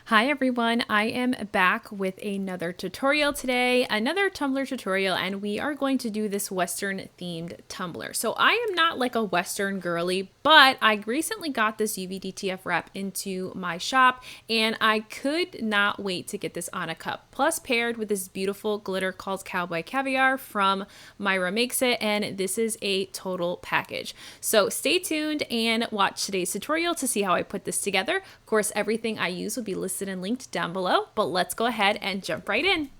Hi everyone, I am back with another tutorial today, another tumbler tutorial, and we are going to do this Western themed tumbler. So I am not like a Western girly, but I recently got this UV-DTF wrap into my shop and I could not wait to get this on a cup. Plus paired with this beautiful glitter called Cowboy Caviar from Myra Makes It, and this is a total package. So stay tuned and watch today's tutorial to see how I put this together. Of course, everything I use will be listed and linked down below, but let's go ahead and jump right in.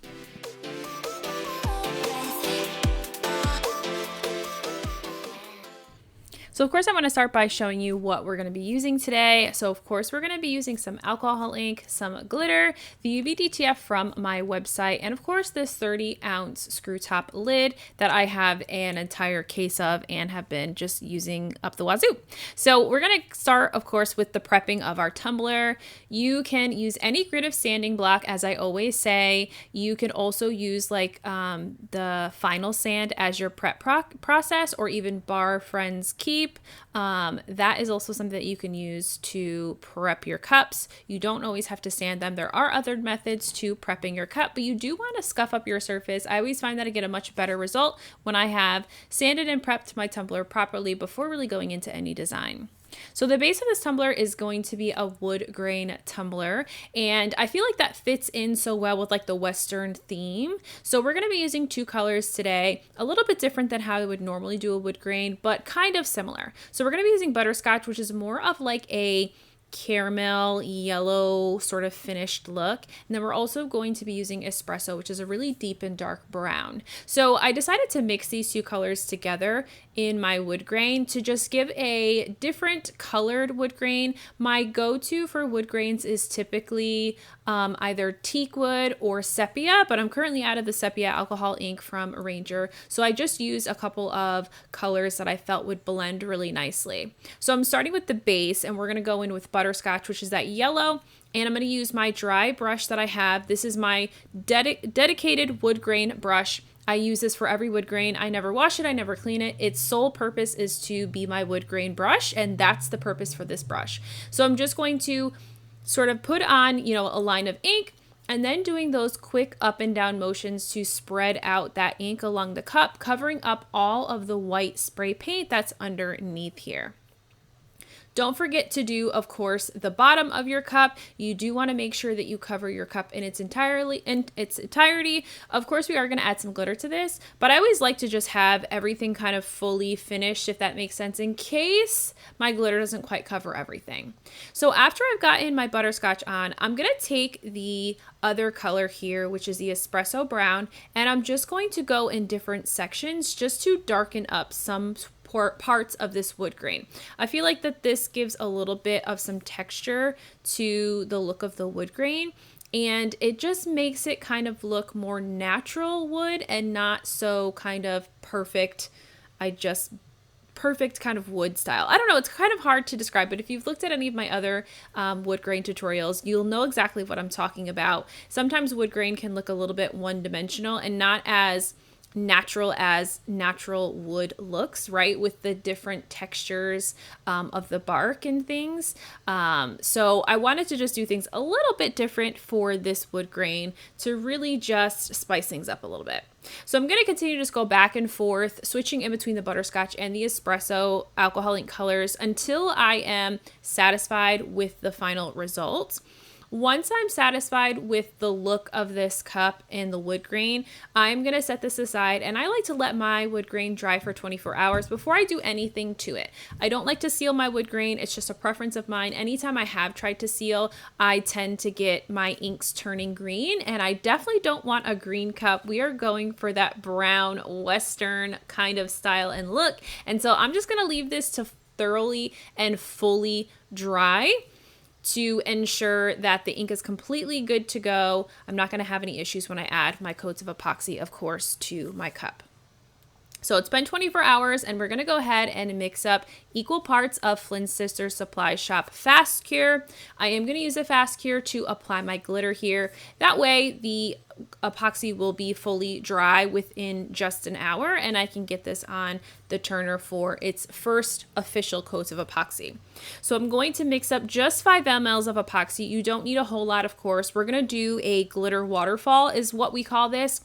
So of course I want to start by showing you what we're going to be using today. So of course we're going to be using some alcohol ink, some glitter, the UV-DTF from my website, and of course this 30-ounce screw top lid that I have an entire case of and have been just using up the wazoo. So we're going to start of course with the prepping of our tumbler. You can use any grit of sanding block, as I always say. You can also use like the final sand as your prep process, or even Bar Friends Keep. That is also something that you can use to prep your cups. You don't always have to sand them. There are other methods to prepping your cup, but you do want to scuff up your surface. I always find that I get a much better result when I have sanded and prepped my tumbler properly before really going into any design. So the base of this tumbler is going to be a wood grain tumbler, and I feel like that fits in so well with like the Western theme. So we're going to be using two colors today, a little bit different than how I would normally do a wood grain, but kind of similar. So we're going to be using butterscotch, which is more of like a caramel yellow sort of finished look, and then we're also going to be using espresso, which is a really deep and dark brown. So I decided to mix these two colors together in my wood grain to just give a different colored wood grain. My go-to for wood grains is typically either teak wood or sepia, but I'm currently out of the sepia alcohol ink from Ranger, so I just used a couple of colors that I felt would blend really nicely. So I'm starting with the base, and we're going to go in with butterscotch, which is that yellow, and I'm going to use my dry brush that I have. This is my dedicated wood grain brush. I use this for every wood grain. I never wash it, I never clean it. Its sole purpose is to be my wood grain brush, and that's the purpose for this brush. So I'm just going to sort of put on, a line of ink, and then doing those quick up and down motions to spread out that ink along the cup, covering up all of the white spray paint that's underneath here. Don't forget to do, of course, the bottom of your cup. You do want to make sure that you cover your cup in its entirety. Of course, we are going to add some glitter to this, but I always like to just have everything kind of fully finished, if that makes sense, in case my glitter doesn't quite cover everything. So after I've gotten my butterscotch on, I'm going to take the other color here, which is the espresso brown, and I'm just going to go in different sections just to darken up some parts of this wood grain. I feel like that this gives a little bit of some texture to the look of the wood grain, and it just makes it kind of look more natural wood and not so kind of perfect kind of wood style. I don't know, it's kind of hard to describe, but if you've looked at any of my other wood grain tutorials, you'll know exactly what I'm talking about. Sometimes wood grain can look a little bit one-dimensional and not as natural wood looks, right, with the different textures of the bark and things. So I wanted to just do things a little bit different for this wood grain to really just spice things up a little bit. So I'm going to continue to just go back and forth, switching in between the butterscotch and the espresso alcohol ink colors until I am satisfied with the final result. Once I'm satisfied with the look of this cup and the wood grain, I'm going to set this aside, and I like to let my wood grain dry for 24 hours before I do anything to it. I don't like to seal my wood grain. It's just a preference of mine. Anytime I have tried to seal, I tend to get my inks turning green, and I definitely don't want a green cup. We are going for that brown Western kind of style and look, and so I'm just going to leave this to thoroughly and fully dry to ensure that the ink is completely good to go. I'm not going to have any issues when I add my coats of epoxy, of course, to my cup. So it's been 24 hours and we're going to go ahead and mix up equal parts of Flynn Sisters Supply Shop Fast Cure. I am going to use a Fast Cure to apply my glitter here. That way the epoxy will be fully dry within just an hour and I can get this on the turner for its first official coats of epoxy. So I'm going to mix up just 5 ml of epoxy. You don't need a whole lot, of course. We're going to do a glitter waterfall is what we call this,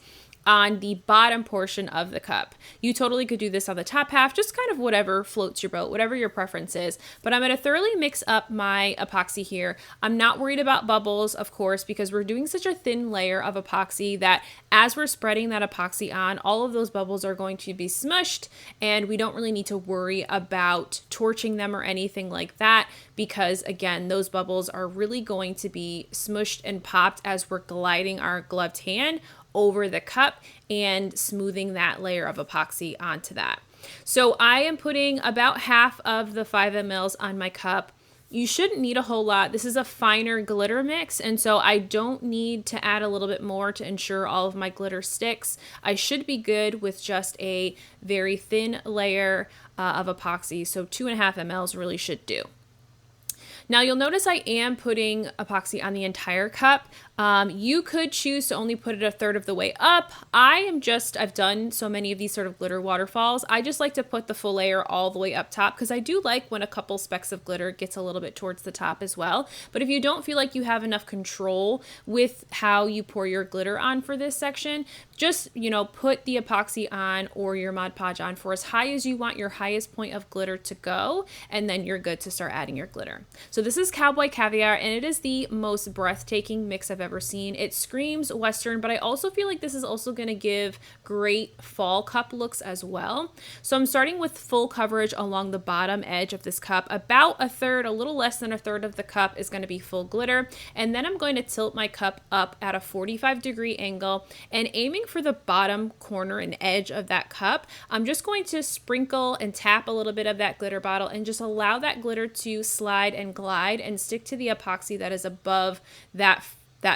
on the bottom portion of the cup. You totally could do this on the top half, just kind of whatever floats your boat, whatever your preference is. But I'm going to thoroughly mix up my epoxy here. I'm not worried about bubbles, of course, because we're doing such a thin layer of epoxy that as we're spreading that epoxy on, all of those bubbles are going to be smushed and we don't really need to worry about torching them or anything like that because, again, those bubbles are really going to be smushed and popped as we're gliding our gloved hand over the cup and smoothing that layer of epoxy onto that. So I am putting about half of the 5 ml on my cup. You shouldn't need a whole lot. This is a finer glitter mix, and so I don't need to add a little bit more to ensure all of my glitter sticks. I should be good with just a very thin layer of epoxy, so 2.5 ml really should do. Now you'll notice I am putting epoxy on the entire cup. You could choose to only put it a third of the way up. I've done so many of these sort of glitter waterfalls. I just like to put the full layer all the way up top because I do like when a couple specks of glitter gets a little bit towards the top as well. But if you don't feel like you have enough control with how you pour your glitter on for this section, just, put the epoxy on or your Mod Podge on for as high as you want your highest point of glitter to go, and then you're good to start adding your glitter. So this is Cowboy Caviar, and it is the most breathtaking mix I've ever seen. It screams Western, but I also feel like this is also going to give great fall cup looks as well. So I'm starting with full coverage along the bottom edge of this cup. About a third, a little less than a third of the cup is going to be full glitter, and then I'm going to tilt my cup up at a 45-degree angle and aiming for the bottom corner and edge of that cup. I'm just going to sprinkle and tap a little bit of that glitter bottle and just allow that glitter to slide and glide and stick to the epoxy that is above that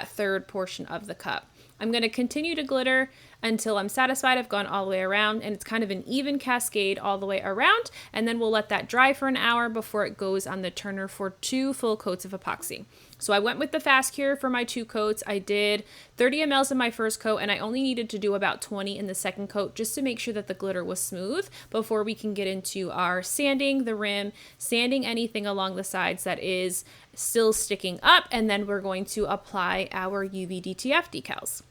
third portion of the cup. I'm going to continue to glitter until I'm satisfied I've gone all the way around, and it's kind of an even cascade all the way around, and then we'll let that dry for an hour before it goes on the turner for 2 full coats of epoxy. So I went with the Fast Cure for my 2 coats. I did 30 ml in my first coat, and I only needed to do about 20 in the second coat just to make sure that the glitter was smooth before we can get into our sanding the rim, sanding anything along the sides that is still sticking up, and then we're going to apply our UV DTF decals.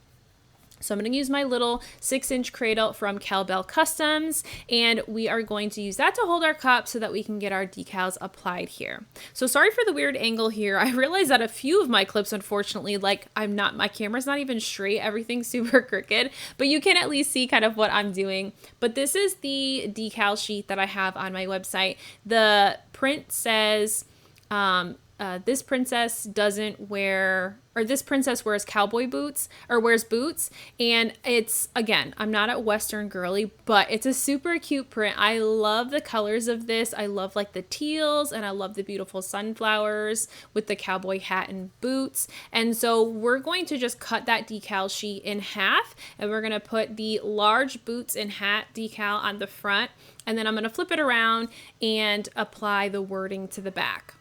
So I'm going to use my little 6-inch cradle from KELLBELL Customs, and we are going to use that to hold our cup so that we can get our decals applied here. So sorry for the weird angle here. I realize that a few of my clips, unfortunately, my camera's not even straight, everything's super crooked, but you can at least see kind of what I'm doing. But this is the decal sheet that I have on my website. The print says, this princess wears cowboy boots or wears boots. And it's, again, I'm not a Western girly, but it's a super cute print. I love the colors of this. I love like the teals, and I love the beautiful sunflowers with the cowboy hat and boots. And so we're going to just cut that decal sheet in half, and we're going to put the large boots and hat decal on the front. And then I'm going to flip it around and apply the wording to the back.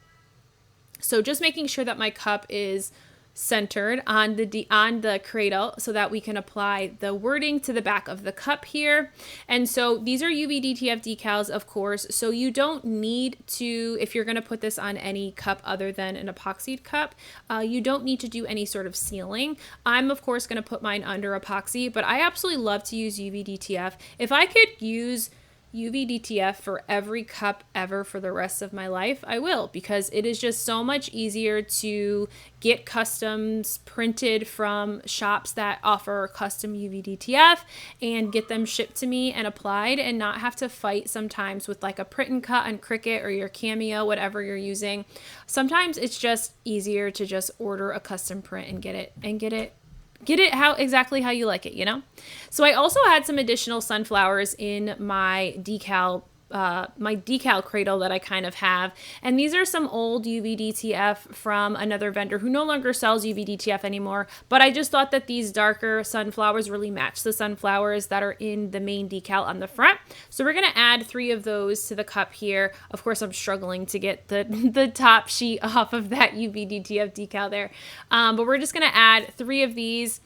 So just making sure that my cup is centered on the cradle so that we can apply the wording to the back of the cup here. And so these are UV DTF decals, of course, so you don't need to, if you're going to put this on any cup other than an epoxied cup, you don't need to do any sort of sealing. I'm, of course, going to put mine under epoxy, but I absolutely love to use UV DTF. If I could use UV DTF for every cup ever for the rest of my life, I will, because it is just so much easier to get customs printed from shops that offer custom UV DTF and get them shipped to me and applied, and not have to fight sometimes with like a print and cut on Cricut or your Cameo, whatever you're using. Sometimes it's just easier to just order a custom print and get it exactly how you like it, So I also had some additional sunflowers in my decal my decal cradle that I kind of have. And these are some old UV DTF from another vendor who no longer sells UV DTF anymore. But I just thought that these darker sunflowers really match the sunflowers that are in the main decal on the front. So we're going to add 3 of those to the cup here. Of course, I'm struggling to get the top sheet off of that UV DTF decal there. But we're just going to add 3 of these.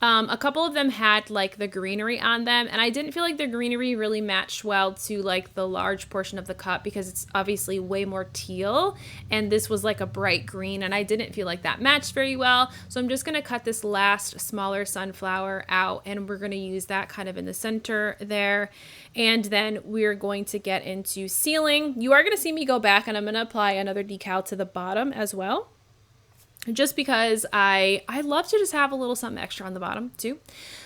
A couple of them had like the greenery on them, and I didn't feel like the greenery really matched well to like the large portion of the cup because it's obviously way more teal, and this was like a bright green, and I didn't feel like that matched very well. So I'm just going to cut this last smaller sunflower out, and we're going to use that kind of in the center there. And then we're going to get into sealing. You are going to see me go back, and I'm going to apply another decal to the bottom as well, just because I love to just have a little something extra on the bottom too.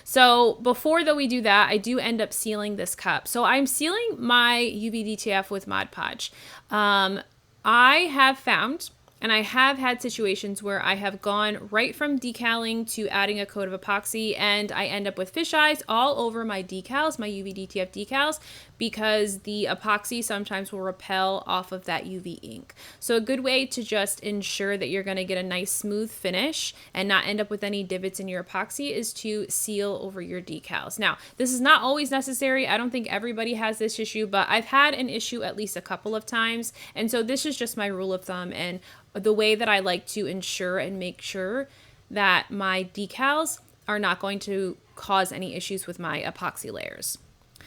So before though we do that, I do end up sealing this cup. So I'm sealing my UV DTF with Mod Podge. I have found, and I have had situations where I have gone right from decaling to adding a coat of epoxy, and I end up with fish eyes all over my decals, my UV DTF decals, because the epoxy sometimes will repel off of that UV ink. So a good way to just ensure that you're going to get a nice smooth finish and not end up with any divots in your epoxy is to seal over your decals. Now, this is not always necessary. I don't think everybody has this issue, but I've had an issue at least a couple of times. And so this is just my rule of thumb and the way that I like to ensure and make sure that my decals are not going to cause any issues with my epoxy layers.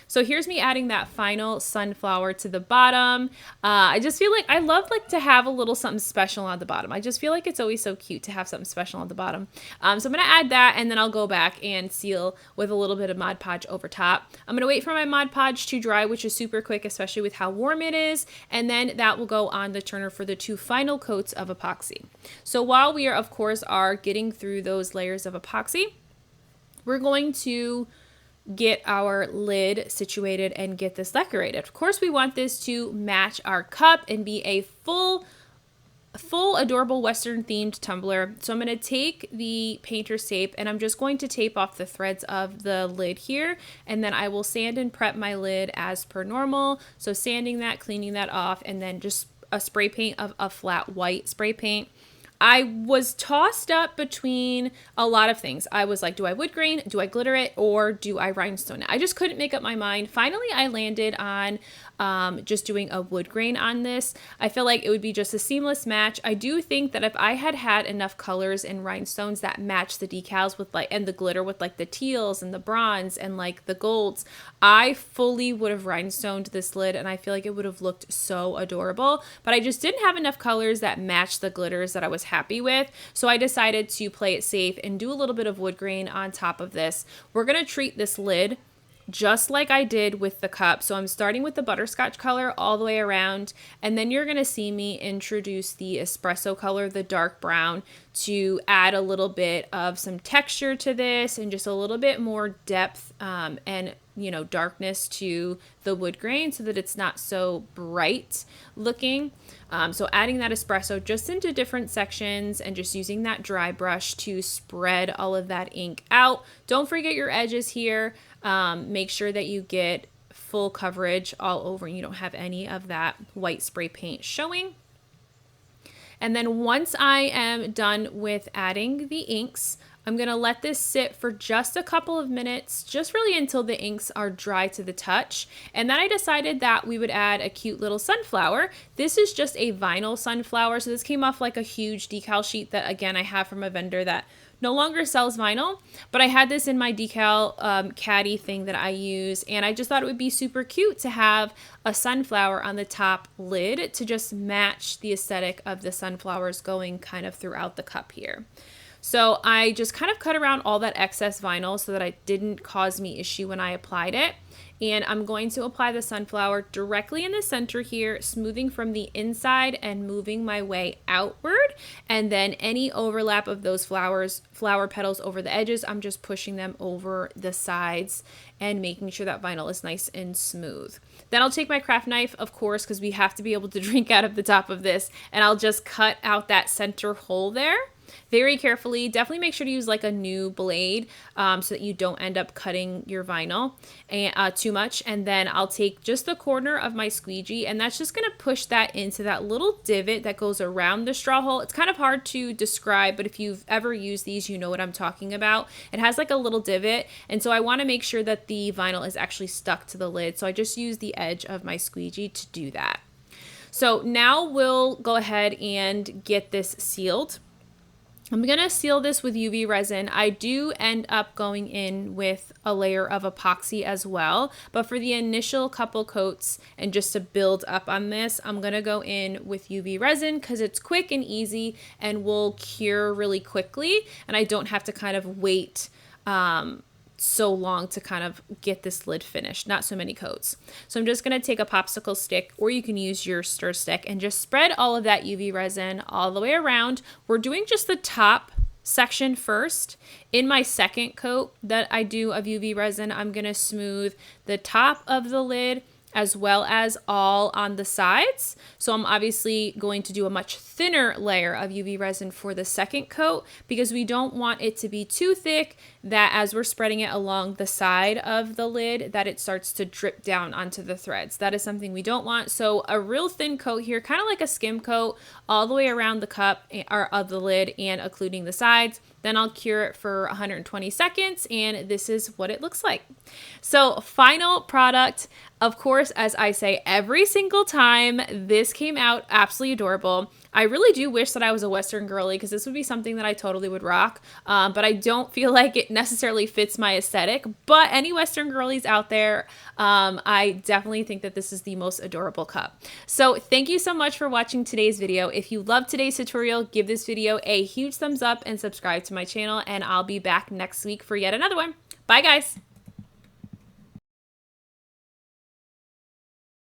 So here's me adding that final sunflower to the bottom. I just feel like I love like to have a little something special on the bottom. I just feel like it's always so cute to have something special on the bottom. So I'm going to add that, and then I'll go back and seal with a little bit of Mod Podge over top. I'm going to wait for my Mod Podge to dry, which is super quick, especially with how warm it is. And then that will go on the turner for the 2 final coats of epoxy. So while we are, of course, getting through those layers of epoxy, we're going to get our lid situated and get this decorated. Of course, we want this to match our cup and be a full adorable Western themed tumbler. So I'm going to take the painter's tape and I'm just going to tape off the threads of the lid here, and then I will sand and prep my lid as per normal. So sanding that, cleaning that off, and then just a spray paint of a flat white spray paint. I was tossed up between a lot of things. I was like, do I wood grain, do I glitter it, or do I rhinestone it? I just couldn't make up my mind. Finally, I landed on just doing a wood grain on this. I feel like it would be just a seamless match. I do think that if I had had enough colors and rhinestones that match the decals with like, and the glitter with like the teals and the bronze and like the golds, I fully would have rhinestoned this lid, and I feel like it would have looked so adorable. But I just didn't have enough colors that matched the glitters that I was happy with. So I decided to play it safe and do a little bit of wood grain on top of this. We're going to treat this lid just like I did with the cup. So I'm starting with the butterscotch color all the way around, and then you're going to see me introduce the espresso color, the dark brown, to add a little bit of some texture to this and just a little bit more depth and darkness to the wood grain so that it's not so bright looking. So adding that espresso just into different sections and just using that dry brush to spread all of that ink out. Don't forget your edges here. Make sure that you get full coverage all over and you don't have any of that white spray paint showing. And then once I am done with adding the inks, I'm going to let this sit for just a couple of minutes, just really until the inks are dry to the touch. And then I decided that we would add a cute little sunflower. This is just a vinyl sunflower. So this came off like a huge decal sheet that, again, I have from a vendor that no longer sells vinyl, but I had this in my decal caddy thing that I use, and I just thought it would be super cute to have a sunflower on the top lid to just match the aesthetic of the sunflowers going kind of throughout the cup here. So I just kind of cut around all that excess vinyl so that it didn't cause me issue when I applied it. And I'm going to apply the sunflower directly in the center here, smoothing from the inside and moving my way outward. And then any overlap of those flower petals over the edges, I'm just pushing them over the sides and making sure that vinyl is nice and smooth. Then I'll take my craft knife, of course, because we have to be able to drink out of the top of this, and I'll just cut out that center hole there. very carefully. Definitely make sure to use like a new blade so that you don't end up cutting your vinyl too much. And then I'll take just the corner of my squeegee, and that's just going to push that into that little divot that goes around the straw hole. It's kind of hard to describe, but if you've ever used these, you know what I'm talking about. It has like a little divot, and so I want to make sure that the vinyl is actually stuck to the lid. So I just use the edge of my squeegee to do that. So now we'll go ahead and get this sealed. I'm going to seal this with UV resin. I do end up going in with a layer of epoxy as well, but for the initial couple coats and just to build up on this, I'm going to go in with UV resin because it's quick and easy and will cure really quickly, and I don't have to kind of wait so long to kind of get this lid finished, not so many coats. So I'm just going to take a popsicle stick, or you can use your stir stick, and just spread all of that UV resin all the way around. We're doing just the top section first. In my second coat that I do of UV resin, I'm going to smooth the top of the lid as well as all on the sides. So I'm obviously going to do a much thinner layer of UV resin for the second coat because we don't want it to be too thick that as we're spreading it along the side of the lid that it starts to drip down onto the threads. That is something we don't want. So a real thin coat here, kind of like a skim coat all the way around the cup or of the lid and occluding the sides. Then I'll cure it for 120 seconds, and this is what it looks like. So final product, of course, as I say every single time, this came out absolutely adorable. I really do wish that I was a Western girly because this would be something that I totally would rock, but I don't feel like it necessarily fits my aesthetic. But any Western girlies out there, I definitely think that this is the most adorable cup. So thank you so much for watching today's video. If you loved today's tutorial, give this video a huge thumbs up and subscribe to my channel, and I'll be back next week for yet another one. Bye guys!